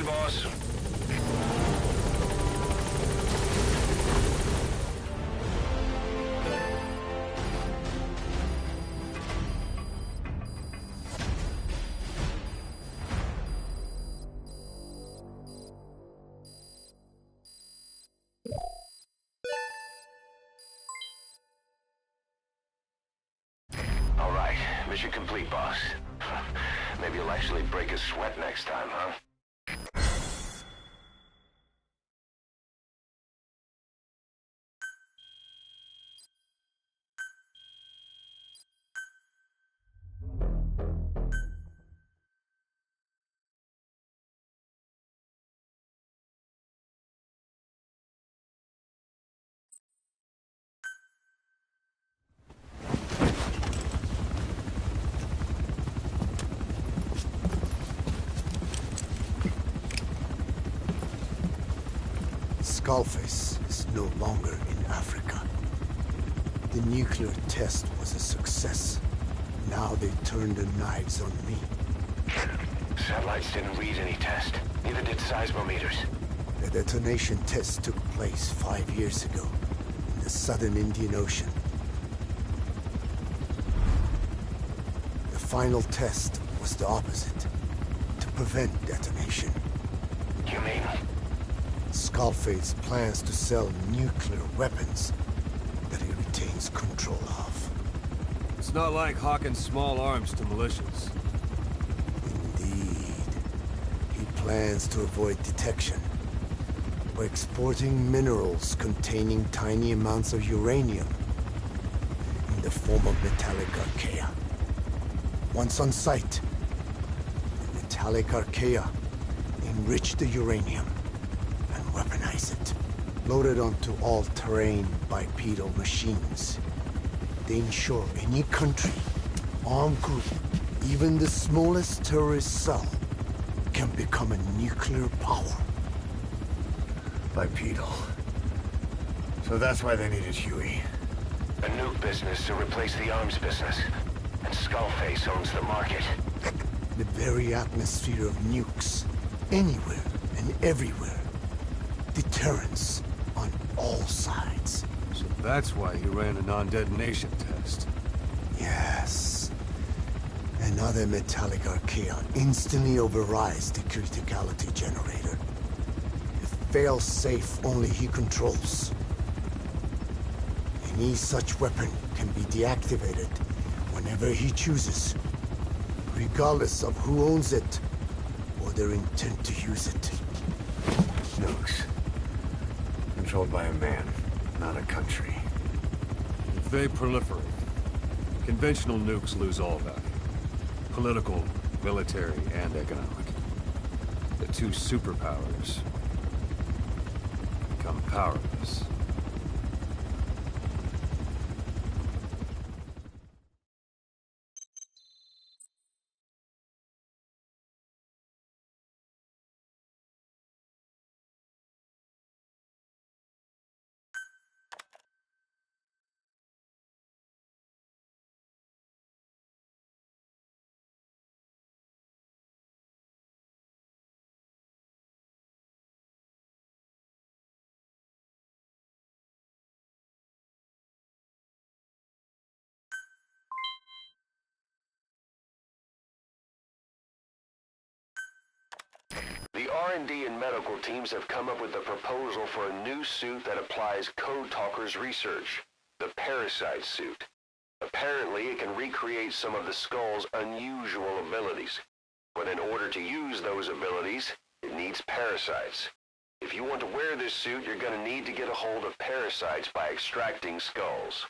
boss. All right, mission complete, boss. Maybe you'll actually break a sweat next time, huh? Skullface is no longer in Africa. The nuclear test was a success. Now they turned their knives on me. Satellites didn't read any test. Neither did seismometers. The detonation test took place 5 years ago in the southern Indian Ocean. The final test was the opposite, to prevent detonation. You mean? Skullface plans to sell nuclear weapons that he retains control of. It's not like hawking small arms to militias. Indeed. He plans to avoid detection by exporting minerals containing tiny amounts of uranium in the form of metallic archaea. Once on site, the metallic archaea enrich the uranium and weaponize it. Loaded onto all-terrain bipedal machines, they ensure any country, armed group, even the smallest terrorist cell, can become a nuclear power. Bipedal. So that's why they needed Huey. A nuke business to replace the arms business. And Skullface owns the market. The very atmosphere of nukes, anywhere and everywhere. Deterrence on all sides. So that's why he ran a non-detonation test. Yes. Another metallic archaea instantly overrides the criticality generator. It fails safe only he controls. Any such weapon can be deactivated whenever he chooses, regardless of who owns it or their intent to use it. Nukes. Controlled by a man, not a country. If they proliferate, conventional nukes lose all value. Political, military, and economic. The two superpowers become powerless. The R&D and medical teams have come up with a proposal for a new suit that applies Code Talker's research, the Parasite suit. Apparently, it can recreate some of the Skull's unusual abilities. But in order to use those abilities, it needs parasites. If you want to wear this suit, you're going to need to get a hold of parasites by extracting skulls.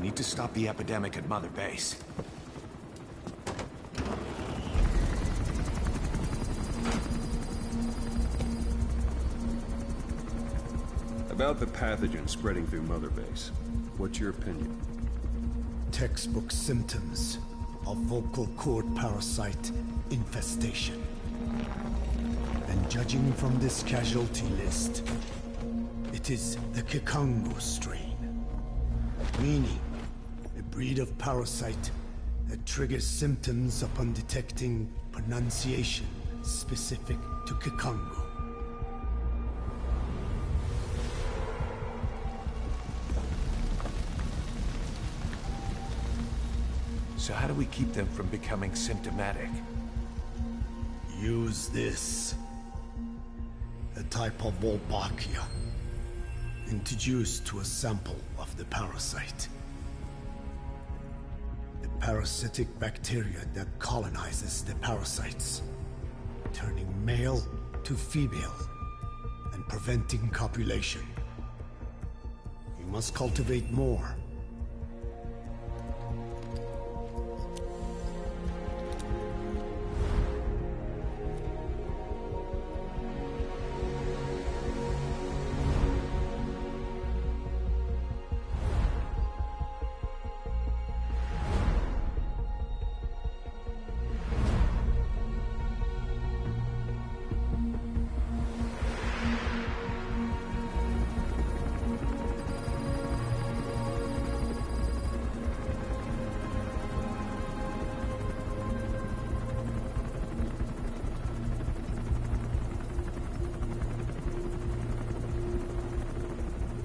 need to stop the epidemic at Mother Base. About the pathogen spreading through Mother Base, what's your opinion? Textbook symptoms of vocal cord parasite infestation. And judging from this casualty list, it is the Kikongo strain. Meaning, a breed of parasite that triggers symptoms upon detecting pronunciation specific to Kikongo. So how do we keep them from becoming symptomatic? Use this. A type of Wolbachia. Introduced to a sample of the parasite. A parasitic bacteria that colonizes the parasites, turning male to female and preventing copulation. We must cultivate more.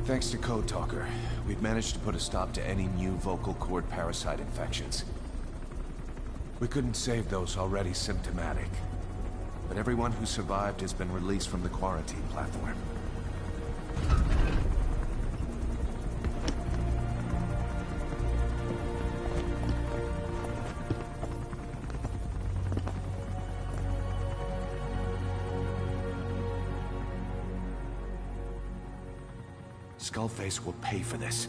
Thanks to Code Talker, we've managed to put a stop to any new vocal cord parasite infections. We couldn't save those already symptomatic, but everyone who survived has been released from the quarantine platform. Skullface will pay for this.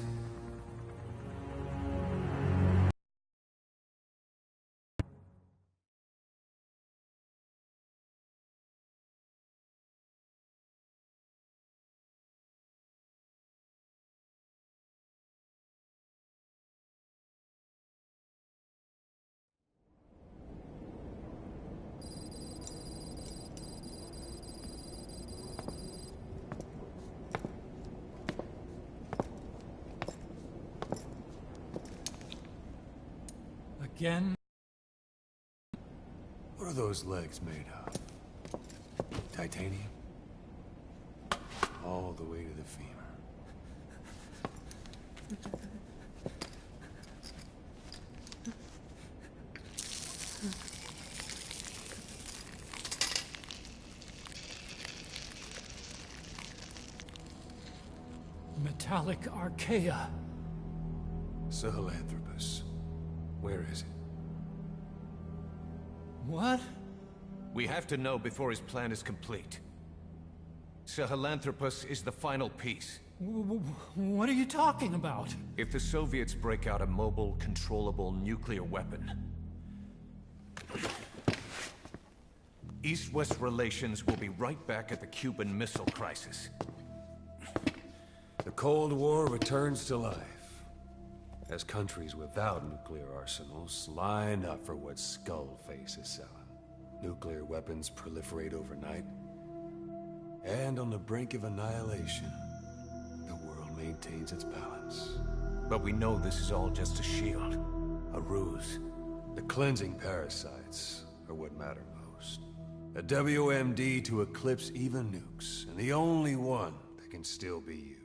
Again? What are those legs made of? Titanium? All the way to the femur. Metallic archaea. Sahelanthropus. Where is it? What? We have to know before his plan is complete. Sahelanthropus is the final piece. What are you talking about? If the Soviets break out a mobile, controllable nuclear weapon, East-West relations will be right back at the Cuban Missile Crisis. The Cold War returns to life, as countries without nuclear arsenals line up for what Skullface is selling. Nuclear weapons proliferate overnight, and on the brink of annihilation, the world maintains its balance. But we know this is all just a shield, a ruse. The cleansing parasites are what matter most. A WMD to eclipse even nukes, and the only one that can still be used.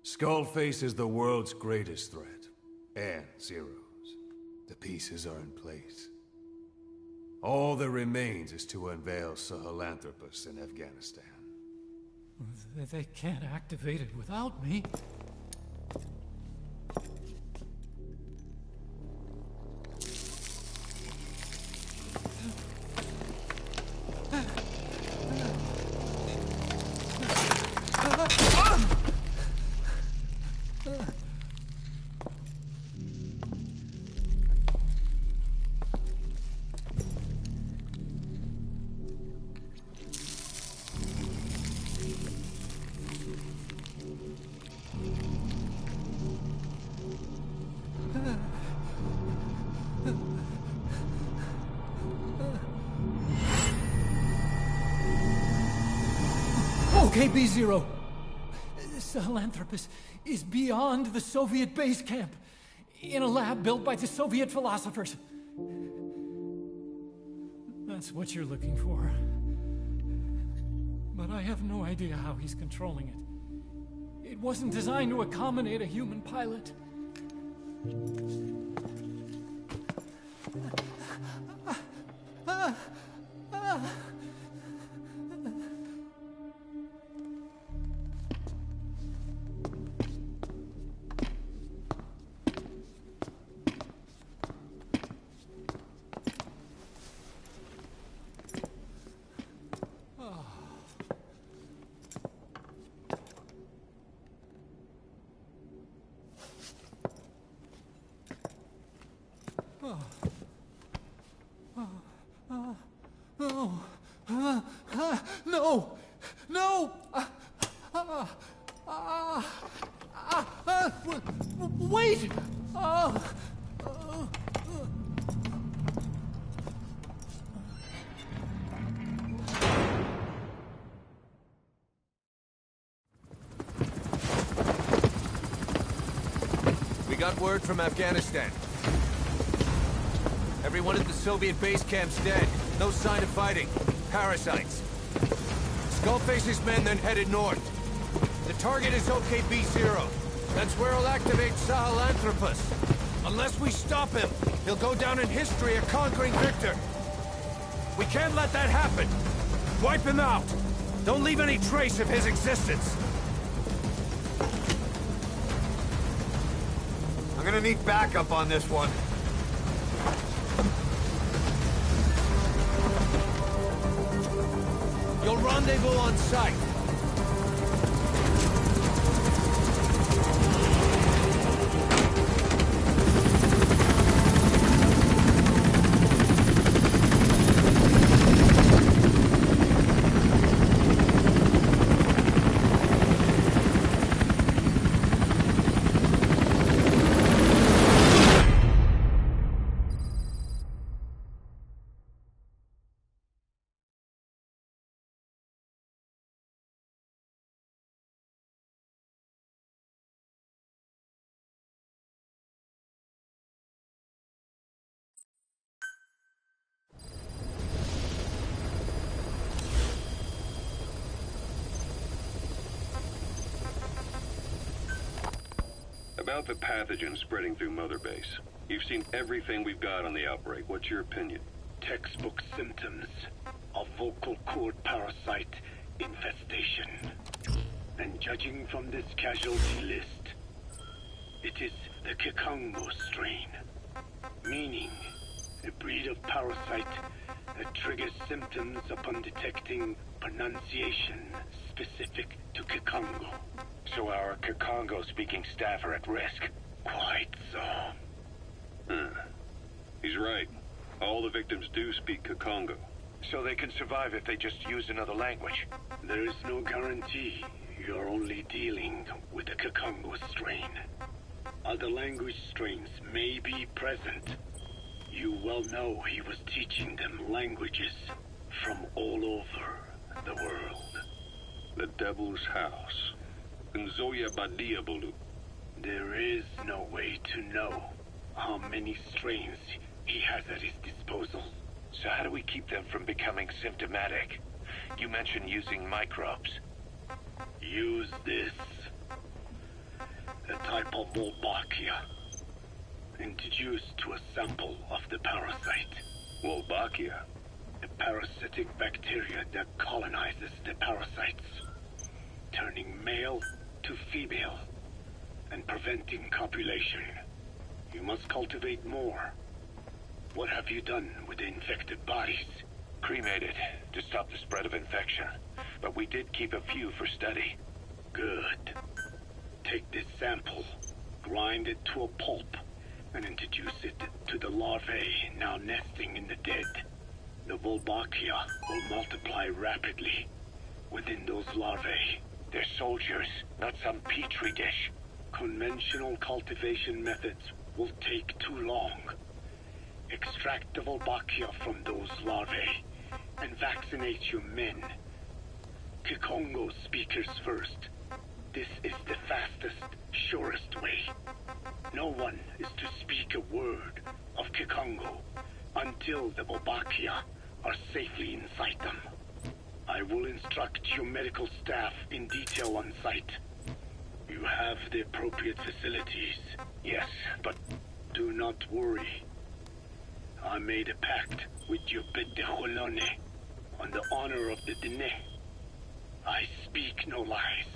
Skullface is the world's greatest threat, and Zero's. The pieces are in place. All that remains is to unveil Sahelanthropus in Afghanistan. They can't activate it without me. OKB-0. Sahelanthropus is beyond the Soviet base camp, in a lab built by the Soviet philosophers. That's what you're looking for. But I have no idea how he's controlling it. It wasn't designed to accommodate a human pilot. No! No! Wait! We got word from Afghanistan. Everyone at the Soviet base camp's dead. No sign of fighting. Parasites. Skullface's men then headed north. The target is OKB-0. That's where he'll activate Sahelanthropus. Unless we stop him, he'll go down in history a conquering victor. We can't let that happen. Wipe him out. Don't leave any trace of his existence. I'm gonna need backup on this one. You'll rendezvous on site. About the pathogen spreading through Mother Base. You've seen everything we've got on the outbreak. What's your opinion? Textbook symptoms of vocal cord parasite infestation. And judging from this casualty list, it is the Kikongo strain, meaning a breed of parasite that triggers symptoms upon detecting pronunciation specific to Kikongo. So our Kikongo-speaking staff are at risk? Quite so. He's right. All the victims do speak Kikongo. So they can survive if they just use another language? There is no guarantee. You're only dealing with the Kikongo strain. Other language strains may be present. You well know he was teaching them languages from all over the world. The Devil's House. Nzoya Badiabulu. There is no way to know how many strains he has at his disposal. So how do we keep them from becoming symptomatic? You mentioned using microbes. Use this. A type of Wolbachia. Introduced to a sample of the parasite. Wolbachia? A parasitic bacteria that colonizes the parasites, turning male to female and preventing copulation. You must cultivate more. What have you done with the infected bodies? Cremated to stop the spread of infection, but we did keep a few for study. Good. Take this sample, grind it to a pulp, and introduce it to the larvae now nesting in the dead. The Wolbachia will multiply rapidly within those larvae. They're soldiers, not some petri dish. Conventional cultivation methods will take too long. Extract the Wolbachia from those larvae and vaccinate your men. Kikongo speakers first. This is the fastest, surest way. No one is to speak a word of Kikongo until the Wolbachia are safely inside them. I will instruct your medical staff in detail on site. You have the appropriate facilities, yes, but do not worry. I made a pact with your Bete Jolone on the honor of the Dene. I speak no lies.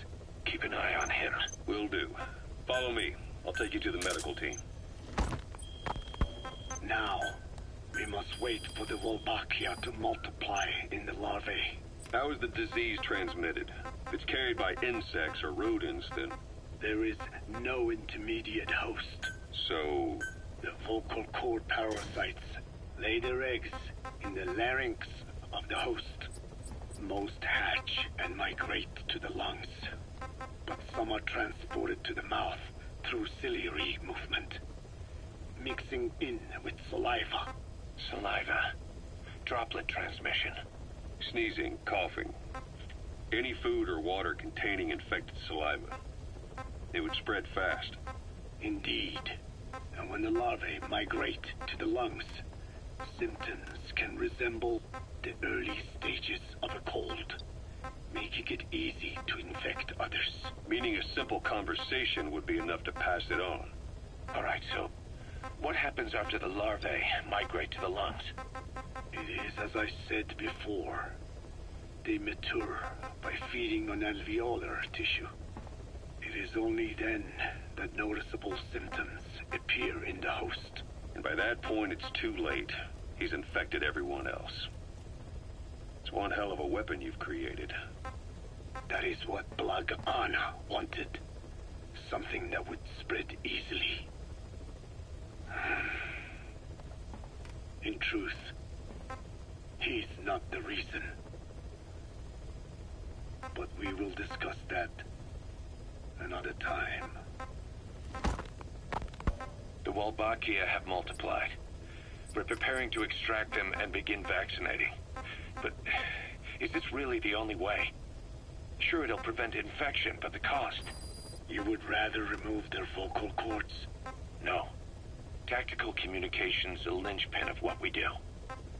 Keep an eye on him. Will do. Follow me. I'll take you to the medical team. Now, we must wait for the Wolbachia to multiply in the larvae. How is the disease transmitted? If it's carried by insects or rodents, then... There is no intermediate host. So... The vocal cord parasites lay their eggs in the larynx of the host. Most hatch and migrate to the lungs, but some are transported to the mouth through ciliary movement, mixing in with saliva. Saliva. Droplet transmission. Sneezing, coughing. Any food or water containing infected saliva. It would spread fast. Indeed. And when the larvae migrate to the lungs, symptoms can resemble the early stages of a cold, making it easy to infect others. Meaning a simple conversation would be enough to pass it on. All right, so what happens after the larvae migrate to the lungs? It is as I said before. They mature by feeding on alveolar tissue. It is only then that noticeable symptoms appear in the host. And by that point, it's too late. He's infected everyone else. It's one hell of a weapon you've created. That is what Blag Ana wanted. Something that would spread easily. In truth, he's not the reason. But we will discuss that another time. The Wolbachia have multiplied. We're preparing to extract them and begin vaccinating. But is this really the only way? Sure, it'll prevent infection, but the cost... You would rather remove their vocal cords? No. Tactical communication's the linchpin of what we do.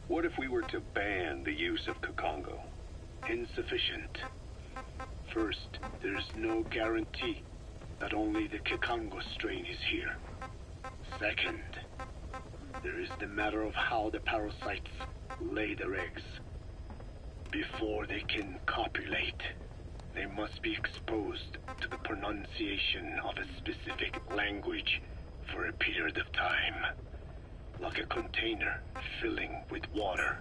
What if we were to ban the use of Kikongo? Insufficient. First, there's no guarantee that only the Kikongo strain is here. Second, there is the matter of how the parasites lay their eggs. Before they can copulate, they must be exposed to the pronunciation of a specific language for a period of time, like a container filling with water.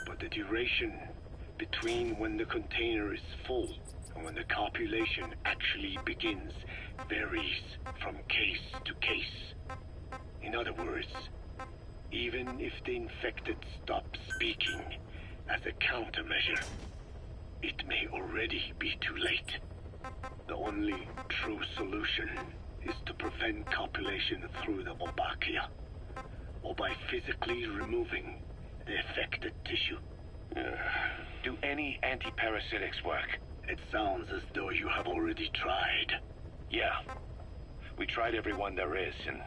But the duration between when the container is full and when the copulation actually begins varies from case to case. In other words, even if the infected stop speaking as a countermeasure, it may already be too late. The only true solution is to prevent copulation through the Wolbachia, or by physically removing the affected tissue. Do any antiparasitics work? It sounds as though you have already tried. Yeah. We tried every one there is, and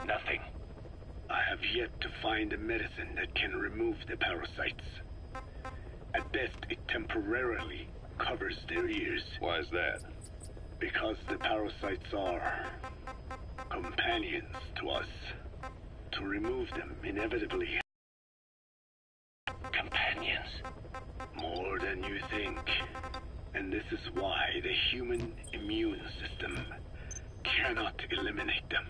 nothing. I have yet to find a medicine that can remove the parasites. At best, it temporarily covers their ears. Why is that? Because the parasites are companions to us. To remove them inevitably. Companions? More than you think. And this is why the human immune system cannot eliminate them.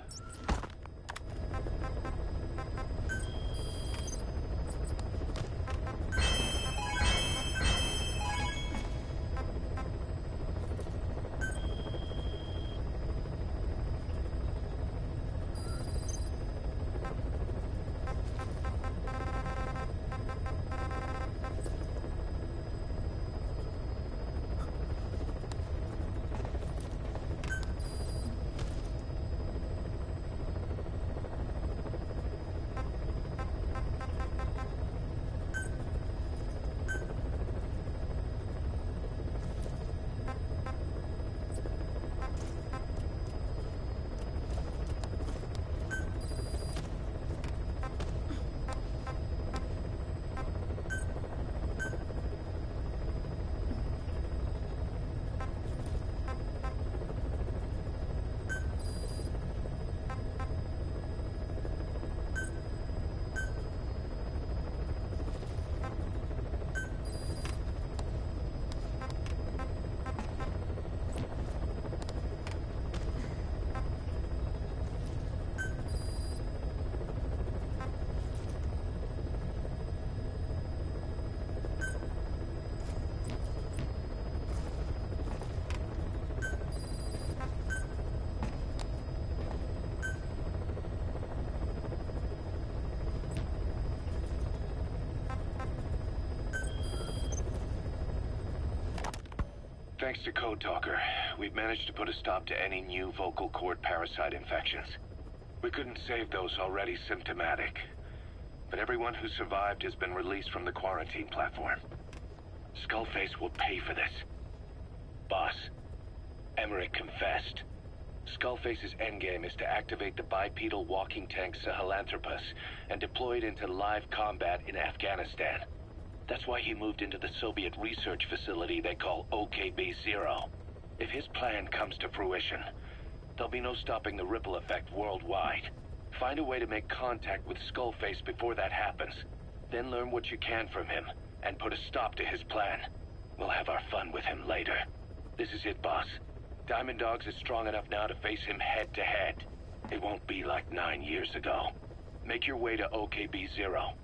Thanks to Code Talker, we've managed to put a stop to any new vocal cord parasite infections. We couldn't save those already symptomatic, but everyone who survived has been released from the quarantine platform. Skullface will pay for this. Boss, Emmerich confessed. Skullface's endgame is to activate the bipedal walking tank Sahelanthropus and deploy it into live combat in Afghanistan. That's why he moved into the Soviet research facility they call OKB-0. If his plan comes to fruition, there'll be no stopping the ripple effect worldwide. Find a way to make contact with Skullface before that happens. Then learn what you can from him, and put a stop to his plan. We'll have our fun with him later. This is it, boss. Diamond Dogs is strong enough now to face him head-to-head. It won't be like 9 years ago. Make your way to OKB-0.